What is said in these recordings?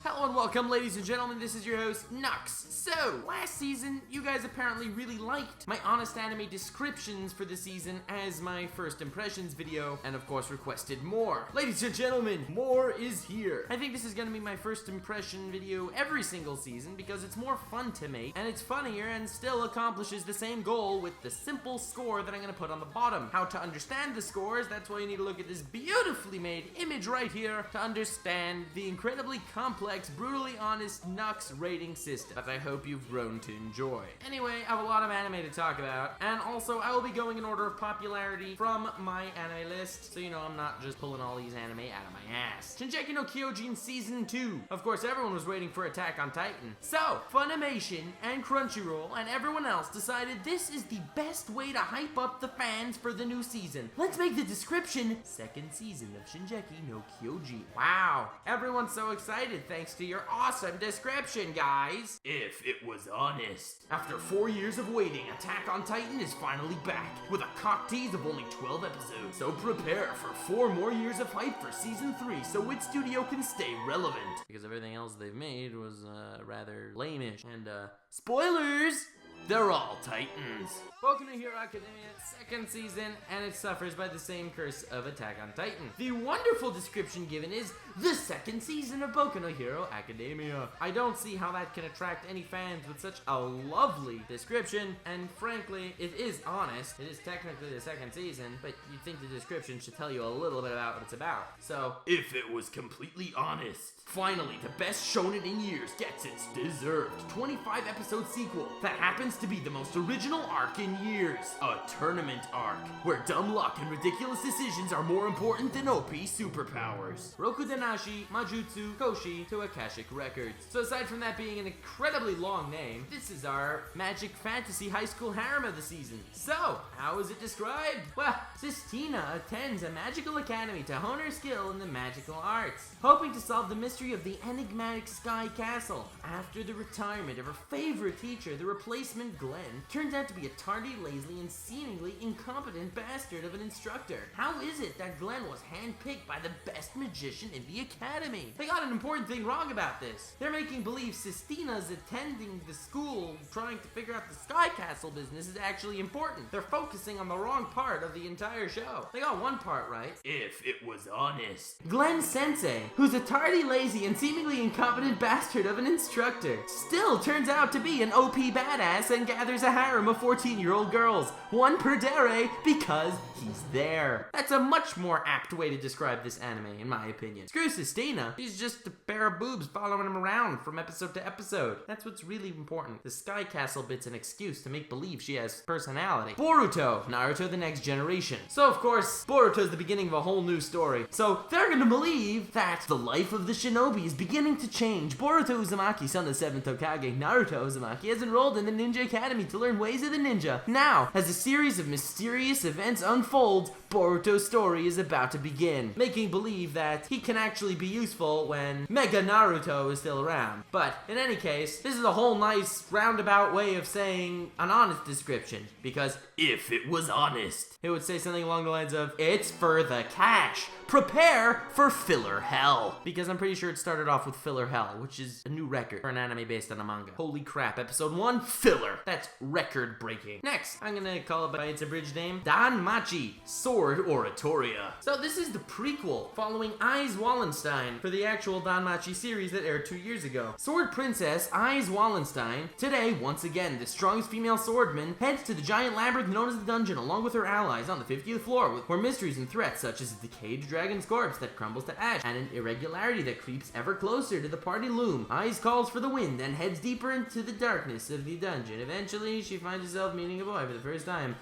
Hello and welcome, ladies and gentlemen, this is your host, Nux. So, last season, you guys apparently really liked my honest anime descriptions for the season as my first impressions video, and of course requested more. Ladies and gentlemen, more is here. I think this is gonna be my first impression video every single season because it's more fun to make, and it's funnier and still accomplishes the same goal with the simple score that I'm gonna put on the bottom. How to understand the scores, that's why you need to look at this beautifully made image right here to understand the incredibly complex, brutally honest Nux rating system that I hope you've grown to enjoy. Anyway, I have a lot of anime to talk about, and also I will be going in order of popularity from my anime list, so you know I'm not just pulling all these anime out of my ass. Shingeki no Kyojin Season 2. Of course, everyone was waiting for Attack on Titan. So, Funimation and Crunchyroll and everyone else decided this is the best way to hype up the fans for the new season. Let's make the description second season of Shingeki no Kyojin. Wow, everyone's so excited thanks to your awesome description, guys. If it was honest. After 4 years of waiting, Attack on Titan is finally back with a cock tease of only 12 episodes. So prepare for 4 more years of hype for season 3 so its studio can stay relevant. Because everything else they've made was rather lame-ish. And spoilers! They're all Titans. Boku no Hero Academia, second season, and it suffers by the same curse of Attack on Titan. The wonderful description given is the second season of Boku no Hero Academia. I don't see how that can attract any fans with such a lovely description, and frankly, it is honest. It is technically the second season, but you'd think the description should tell you a little bit about what it's about. So, if it was completely honest. Finally, the best shonen in years gets its deserved 25-episode sequel that happens to be the most original arc in years. A tournament arc, where dumb luck and ridiculous decisions are more important than OP superpowers. Rokudenashi, Majutsu, Koushi to Akashic Records. So aside from that being an incredibly long name, this is our magic fantasy high school harem of the season. So, how is it described? Well, Sistina attends a magical academy to hone her skill in the magical arts, hoping to solve the mystery of the enigmatic Sky Castle. After the retirement of her favorite teacher, the replacement Glenn turns out to be a tardy, lazy, and seemingly incompetent bastard of an instructor. How is it that Glenn was handpicked by the best magician in the academy? They got an important thing wrong about this. They're making believe Sistina's attending the school trying to figure out the Sky Castle business is actually important. They're focusing on the wrong part of the entire show. They got one part right. If it was honest. Glenn Sensei, who's a tardy, lazy, and seemingly incompetent bastard of an instructor, still turns out to be an OP badass and gathers a harem of 14-year-old girls, one per dare, because he's there. That's a much more apt way to describe this anime, in my opinion. Screw Sistina, she's just a pair of boobs following him around from episode to episode. That's what's really important. The Sky Castle bit's an excuse to make believe she has personality. Boruto, Naruto the Next Generation. So of course, Boruto's the beginning of a whole new story. So they're gonna believe that the life of the shinobi is beginning to change. Boruto Uzumaki, son of the 7th Hokage, Naruto Uzumaki, has enrolled in the Ninja Academy to learn ways of the ninja. Now, as a series of mysterious events unfolds, Boruto's story is about to begin, making believe that he can actually be useful when Mega Naruto is still around. But, in any case, this is a whole nice roundabout way of saying an honest description, because if it was honest, it would say something along the lines of, it's for the cash. Prepare for filler hell. Because I'm pretty sure it started off with filler hell, which is a new record for an anime based on a manga. Holy crap, episode 1, filler. That's record breaking. Next, I'm gonna call it by its abridged name, DanMachi, Sword Oratoria. So this is the prequel following Aiz Wallenstein for the actual DanMachi series that aired 2 years ago. Sword Princess Aiz Wallenstein, today, once again, the strongest female swordman, heads to the giant labyrinth known as the dungeon along with her allies on the 50th floor, where mysteries and threats such as the decayed dragon's corpse that crumbles to ash and an irregularity that creeps ever closer to the party loom. Aiz calls for the wind, then heads deeper into the darkness of the dungeon. Eventually, she finds herself meeting a boy for the first time.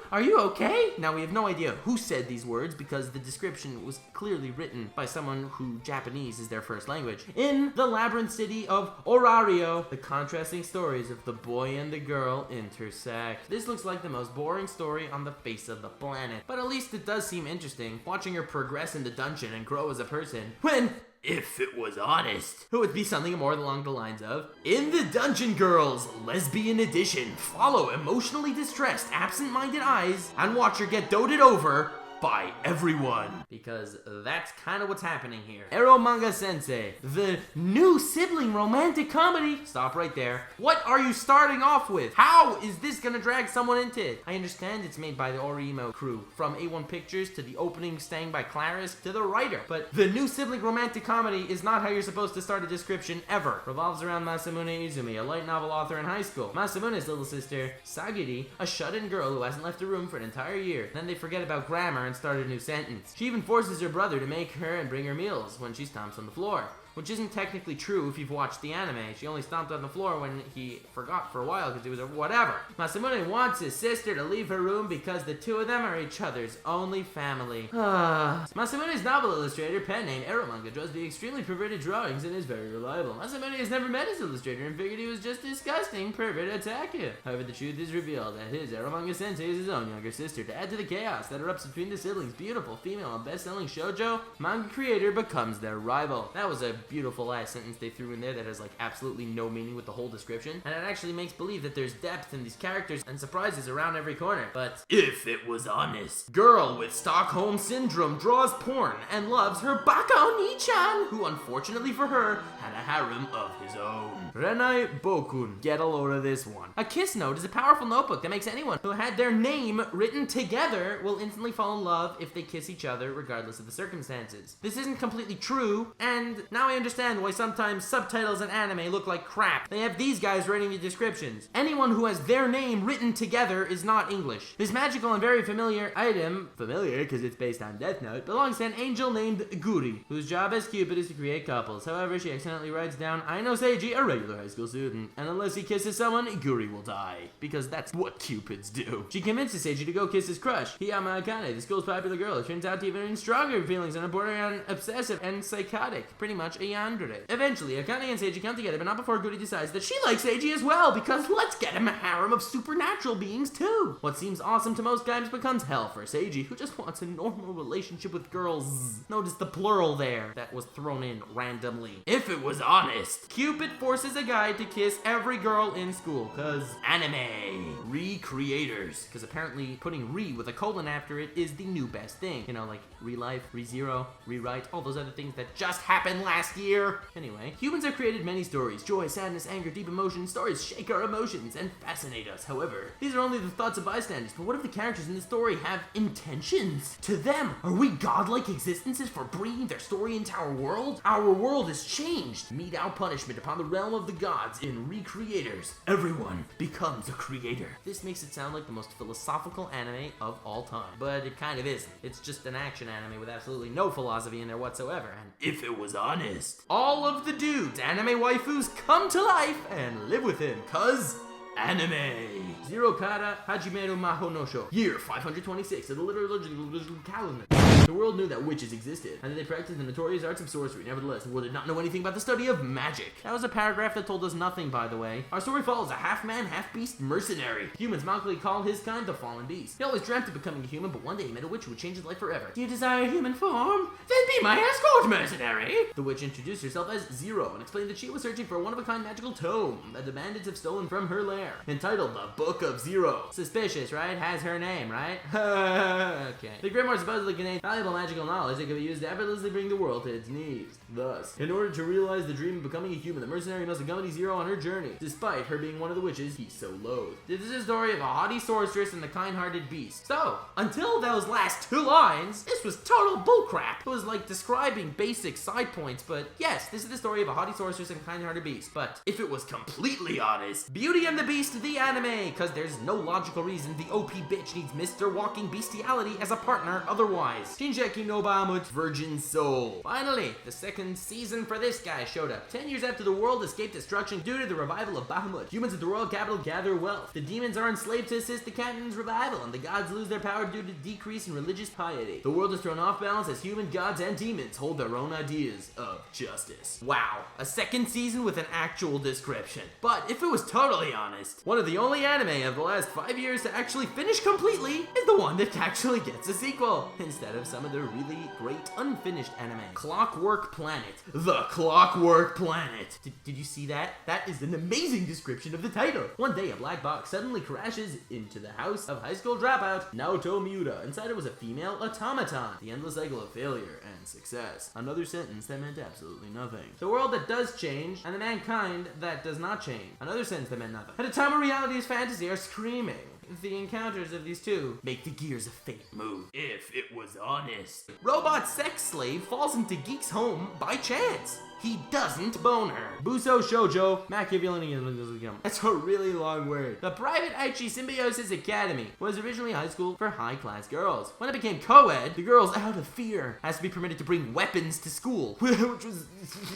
Are you okay? Now, we have no idea who said these words because the description was clearly written by someone who Japanese is their first language. In the labyrinth city of Oratoria, the contrasting stories of the boy and the girl intersect. This looks like the most boring story on the face of the planet, but at least it does seem interesting, watching her progress in the dungeon and grow as a person. When if it was honest, it would be something more along the lines of, in the Dungeon Girls Lesbian Edition, follow emotionally distressed, absent-minded Aiz and watch her get doted over by everyone. Because that's kind of what's happening here. Eromanga Sensei, the new sibling romantic comedy. Stop right there. What are you starting off with? How is this gonna drag someone into it? I understand it's made by the Orimo crew, from A1 Pictures to the opening sang by Claris to the writer, but the new sibling romantic comedy is not how you're supposed to start a description ever. Revolves around Masamune Izumi, a light novel author in high school. Masamune's little sister, Sagiri, a shut-in girl who hasn't left her room for an entire year. Then they forget about grammar and start a new sentence. She even forces her brother to make her and bring her meals when she stomps on the floor. Which isn't technically true if you've watched the anime. She only stomped on the floor when he forgot for a while because he was a whatever. Masamune wants his sister to leave her room because the two of them are each other's only family. Masamune's novel illustrator, pen name Eromanga, draws the extremely perverted drawings and is very reliable. Masamune has never met his illustrator and figured he was just disgusting pervert attacker. However, the truth is revealed that his Eromanga Sensei is his own younger sister. To add to the chaos that erupts between the siblings, beautiful, female, and best-selling shoujo manga creator becomes their rival. That was a beautiful last sentence they threw in there that has like absolutely no meaning with the whole description, and it actually makes believe that there's depth in these characters and surprises around every corner. But if it was honest, girl with Stockholm syndrome draws porn and loves her baka oni-chan, who unfortunately for her had a harem of his own. Renai Bokun, get a load of this one. A kiss note is a powerful notebook that makes anyone who had their name written together will instantly fall in love if they kiss each other regardless of the circumstances. This isn't completely true, and now I understand why sometimes subtitles in anime look like crap. They have these guys writing the descriptions. Anyone who has their name written together is not English. This magical and very familiar item, familiar because it's based on Death Note, belongs to an angel named Guri, whose job as Cupid is to create couples. However, she accidentally writes down Aino Seiji, a regular high school student, and unless he kisses someone, Guri will die, because that's what Cupids do. She convinces Seiji to go kiss his crush, Hiyama Akane, the school's popular girl, who turns out to even stronger feelings and are borderline obsessive and psychotic, pretty much a yandere. Eventually, Akane and Seiji come together, but not before Guri decides that she likes Seiji as well, because let's get him a harem of supernatural beings too. What seems awesome to most guys becomes hell for Seiji, who just wants a normal relationship with girls. Notice the plural there that was thrown in randomly. If it was honest, Cupid forces a guy to kiss every girl in school, cause anime. Recreators, cause apparently putting re with a colon after it is the new best thing. You know, like relife, rezero, rewrite, all those other things that just happened last year. Anyway, humans have created many stories. Joy, sadness, anger, deep emotion. Stories shake our emotions and fascinate us. However, these are only the thoughts of bystanders. But what if the characters in the story have intentions? To them, are we godlike existences for bringing their story into our world? Our world is changed. Mete out punishment upon the realm of the gods in Recreators. Everyone becomes a creator. This makes it sound like the most philosophical anime of all time. But it kind of isn't. It's just an action anime with absolutely no philosophy in there whatsoever. And if it was honest, all of the dudes, anime waifus, come to life and live with him, cause anime. Zero Kara Hajimeru Maho no Sho. Year 526 of the liturgical calendar. The world knew that witches existed, and that they practiced the notorious arts of sorcery. Nevertheless, the world did not know anything about the study of magic. That was a paragraph that told us nothing, by the way. Our story follows a half-man, half-beast mercenary. Humans mockingly call his kind the fallen beast. He always dreamt of becoming a human, but one day he met a witch who would change his life forever. Do you desire human form? Then be my escort, mercenary! The witch introduced herself as Zero and explained that she was searching for a one-of-a-kind magical tome that the bandits have stolen from her lair, entitled the Book of Zero. Suspicious, right? Has her name, right? Okay. The Grimoire supposedly contains valuable magical knowledge that can be used to effortlessly bring the world to its knees. Thus, in order to realize the dream of becoming a human, the mercenary must accompany Zero on her journey, despite her being one of the witches he so loathed. This is a story of a haughty sorceress and the kind-hearted beast. So, until those last two lines, this was total bullcrap. It was like describing basic side points, but yes, this is the story of a haughty sorceress and kind-hearted beast. But if it was completely honest, Beauty and the Beast the anime, cause there's no logical reason the OP bitch needs Mr. Walking Bestiality as a partner otherwise. Shingeki no Bahamut Virgin Soul. Finally, the second season for this guy showed up. 10 years after the world escaped destruction due to the revival of Bahamut, humans at the royal capital gather wealth. The demons are enslaved to assist the captain's revival, and the gods lose their power due to decrease in religious piety. The world is thrown off balance as human gods and demons hold their own ideas of justice. Wow, a second season with an actual description. But if it was totally honest, one of the only anime anime of the last 5 years to actually finish completely is the one that actually gets a sequel, instead of some of the really great unfinished anime. Clockwork Planet. The Clockwork Planet. Did you see that? That is an amazing description of the title. One day, a black box suddenly crashes into the house of high school dropout Naoto Miura. Inside it was a female automaton. The endless cycle of failure and success. Another sentence that meant absolutely nothing. The world that does change, and the mankind that does not change. Another sentence that meant nothing. At a time where reality is fantasy are screaming. The encounters of these two make the gears of fate move. If it was honest. Robot sex slave falls into Geek's home by chance. He doesn't bone her. Busou Shoujo Machiavellianism. That's a really long word. The Private Aichi Symbiosis Academy was originally a high school for high-class girls. When it became co-ed, the girls, out of fear, asked to be permitted to bring weapons to school, which was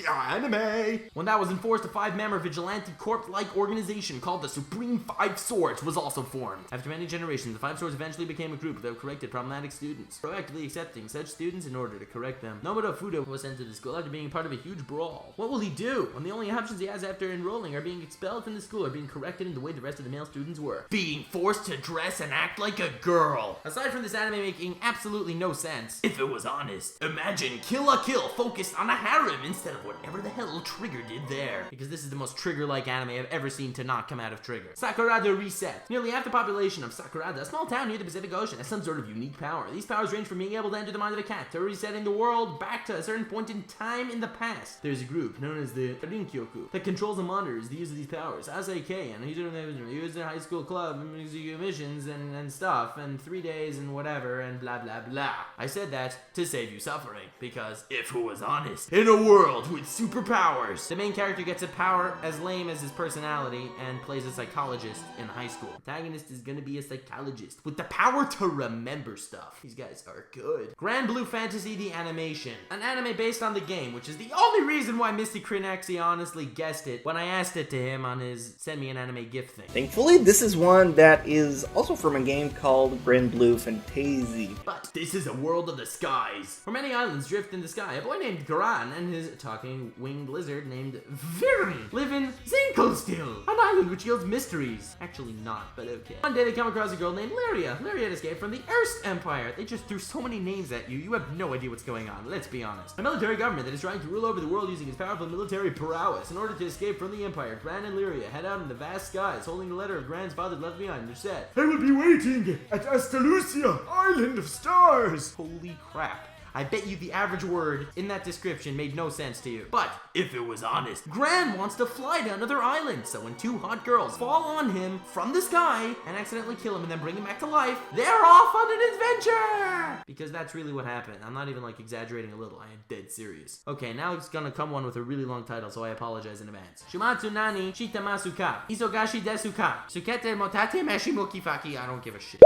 anime. When that was enforced, a 5-member vigilante corp-like organization called the Supreme Five Swords was also formed. After many generations, the Five Swords eventually became a group that corrected problematic students, proactively accepting such students in order to correct them. Nomura Fudo was sent to the school after being part of a huge brawl. What will he do when the only options he has after enrolling are being expelled from the school or being corrected in the way the rest of the male students were? Being forced to dress and act like a girl. Aside from this anime making absolutely no sense, if it was honest, imagine Kill la Kill focused on a harem instead of whatever the hell Trigger did there. Because this is the most Trigger-like anime I've ever seen to not come out of Trigger. Sakurada Reset. Nearly half the population of Sakurada, a small town near the Pacific Ocean, has some sort of unique power. These powers range from being able to enter the mind of a cat to resetting the world back to a certain point in time in the past. There's a group known as the Rinkyoku that controls and monitors the use of these powers. Asake, and he was in a high school club and missions and stuff, and 3 days and whatever, and blah blah blah. I said that to save you suffering, because if it was honest, in a world with superpowers, the main character gets a power as lame as his personality and plays a psychologist in high school. The antagonist is gonna be a psychologist with the power to remember stuff. These guys are good. Granblue Fantasy the Animation, an anime based on the game, which is the only reason why Misty Krinaxi honestly guessed it when I asked it to him on his send me an anime gift thing. Thankfully, this is one that is also from a game called Granblue Fantasy. But this is a world of the skies, where many islands drift in the sky. A boy named Gran and his talking winged lizard named Viren live in Zinklestil, an island which yields mysteries. Actually not, but okay. One day they come across a girl named Lyria. Lyria had escaped from the Erst Empire. They just threw so many names at you, you have no idea what's going on, let's be honest. A military government that is trying to rule over the world using its powerful military prowess. In order to escape from the Empire, Gran and Lyria head out in the vast skies, holding the letter of Gran's father left behind, which said, "I will be waiting at Astalucia, Island of Stars." Holy crap. I bet you the average word in that description made no sense to you. But if it was honest, Gran wants to fly to another island, so when 2 hot girls fall on him from the sky and accidentally kill him and then bring him back to life, they're off on an adventure! Because that's really what happened. I'm not even like exaggerating a little, I am dead serious. Okay, now it's gonna come one with a really long title, so I apologize in advance. Shuumatsu Nani Shitemasu ka Isogashi desu ka Sukete motate meshimuki faki. I don't give a shit.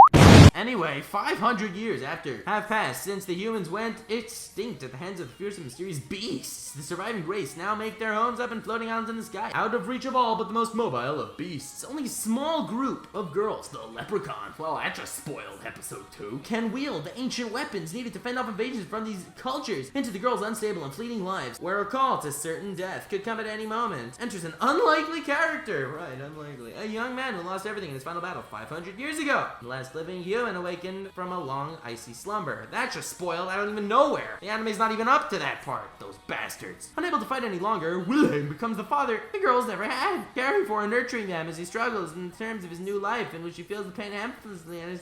Anyway, 500 years have passed since the humans went extinct at the hands of fearsome, mysterious beasts. The surviving race now make their homes up in floating islands in the sky, out of reach of all but the most mobile of beasts. Only a small group of girls, the leprechauns, well, that just spoiled episode 2, can wield the ancient weapons needed to fend off invasions from these cultures. Into the girls' unstable and fleeting lives, where a call to certain death could come at any moment, enters an unlikely character, right, unlikely, a young man who lost everything in his final battle 500 years ago. The last living human awakened from a long, icy slumber. That just spoiled, I don't even know where. The anime's not even up to that part, those bastards. Unable to fight any longer, Wilhelm becomes the father the girls never had, caring for and nurturing them as he struggles in terms of his new life in which he feels the pain effortlessly and is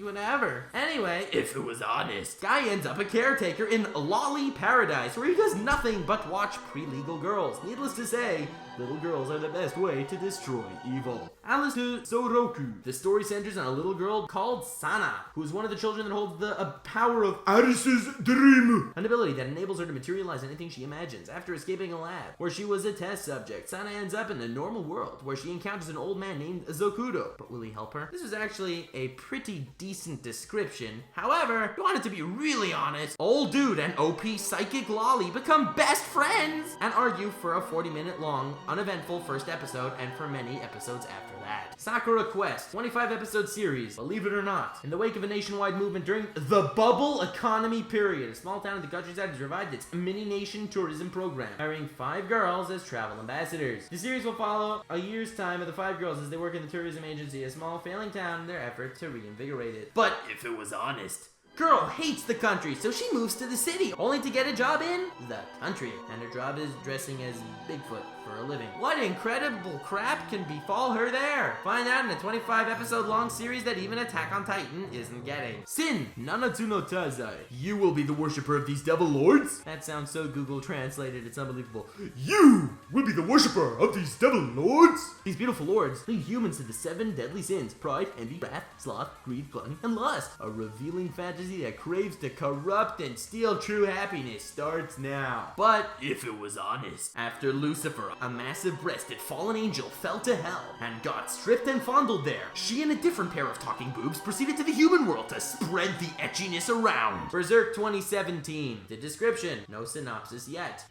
whatever. Anyway, if it was honest, Guy ends up a caretaker in Lolly Paradise, where he does nothing but watch pre-legal girls. Needless to say, little girls are the best way to destroy evil. Alice to Zouroku. The story centers on a little girl called Sana, who is one of the children that holds the power of Alice's dream, an ability that enables her to materialize anything she imagines. After escaping a lab where she was a test subject, Sana ends up in the normal world where she encounters an old man named Zokudo. But will he help her? This was actually a pretty decent description. However, if you wanted to be really honest, old dude and OP psychic Lolly become best friends and argue for a 40-minute long, uneventful first episode and for many episodes after that. Sakura Quest, 25 episode series. Believe believe it or not. In the wake of a nationwide movement during the bubble economy period, a small town in the countryside has revived its mini-nation tourism program, hiring 5 girls as travel ambassadors. The series will follow a year's time of the 5 girls as they work in the tourism agency, a small failing town, in their effort to reinvigorate it. But if it was honest, girl hates the country, so she moves to the city, only to get a job in the country. And her job is dressing as Bigfoot for a living. What incredible crap can befall her there? Find out in a 25 episode long series that even Attack on Titan isn't getting. Sin, Nanatsu no Taizai. You will be the worshipper of these devil lords? That sounds so Google translated, it's unbelievable. You will be the worshipper of these devil lords? These beautiful lords lead humans to the 7 deadly sins: pride, envy, wrath, sloth, greed, gluttony, and lust. A revealing fantasy that craves to corrupt and steal true happiness starts now. But if it was honest, after Lucifer, a massive-breasted fallen angel, fell to hell and got stripped and fondled there, she and a different pair of talking boobs proceeded to the human world to spread the etchiness around. Berserk 2017. The description. No synopsis yet.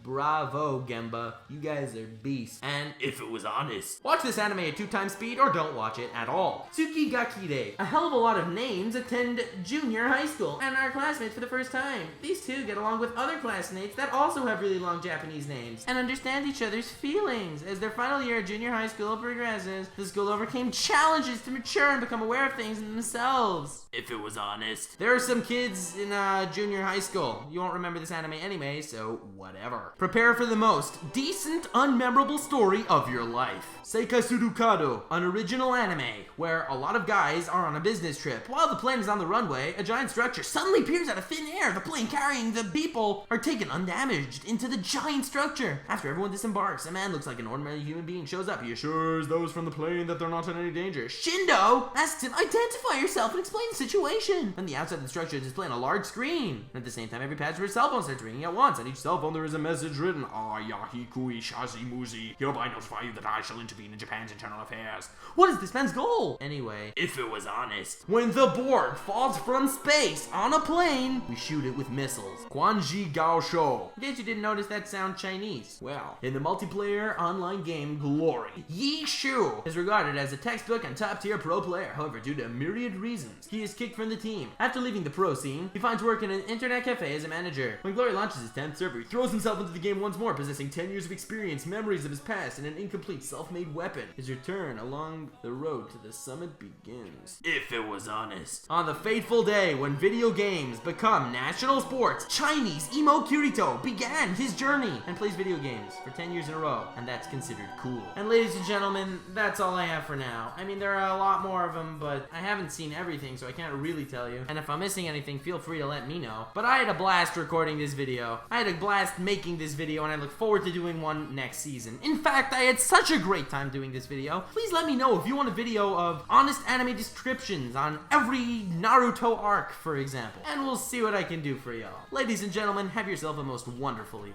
Bravo, Gemba. You guys are beasts. And if it was honest, watch this anime at 2 times speed or don't watch it at all. Tsukigakire. A hell of a lot of names attend junior high school and are classmates for the first time. These 2 get along with other classmates that also have really long Japanese names and understand each other's feelings. As their final year of junior high school progresses, the school overcame challenges to mature and become aware of things in themselves. If it was honest. There are some kids in junior high school. You won't remember this anime anyway, so whatever. Prepare for the most decent, unmemorable story of your life. Seika Surukado, an original anime where a lot of guys are on a business trip. While the plane is on the runway, a giant structure suddenly appears out of thin air. The plane carrying the people are taken undamaged into the giant structure. After everyone disembarks, a man looks like an ordinary human being shows up. He assures those from the plane that they're not in any danger. Shindo asks him, identify yourself and explain the situation. On the outside of the structure is displaying a large screen. And at the same time, every passenger's cell phone starts ringing at once. On each cell phone, there is a message written, Ayahikui Shazimuzi, hereby notify you that I shall intervene in Japan's internal affairs. What is this man's goal? Anyway, if it was honest, when the Borg falls from space on a plane, we shoot it with missiles. Guanji Gao Shou. In case you didn't notice, that sound Chinese. Well, in the multiplayer online game Glory, Yi Shu is regarded as a textbook and top-tier pro player. However, due to a myriad reasons, he is kicked from the team. After leaving the pro scene, he finds work in an internet cafe as a manager. When Glory launches his 10th server, he throws himself into the game once more, possessing 10 years of experience, memories of his past, and an incomplete self-made weapon. His return along the road to the summit begins. If it was honest. On the fateful day when video games become national sports, Chinese Emo Kirito began his journey and plays video games for 10 years in a row, and that's considered cool. And ladies and gentlemen, that's all I have for now. I mean, there are a lot more of them, but I haven't seen everything, so I can't really tell you. And if I'm missing anything, feel free to let me know. But I had a blast recording this video. I had a blast making this video, and I look forward to doing one next season. In fact, I had such a great time doing this video. Please let me know if you want a video of honest anime descriptions on every Naruto arc, for example. And we'll see what I can do for y'all. Ladies and gentlemen, have yourself a most wonderful evening.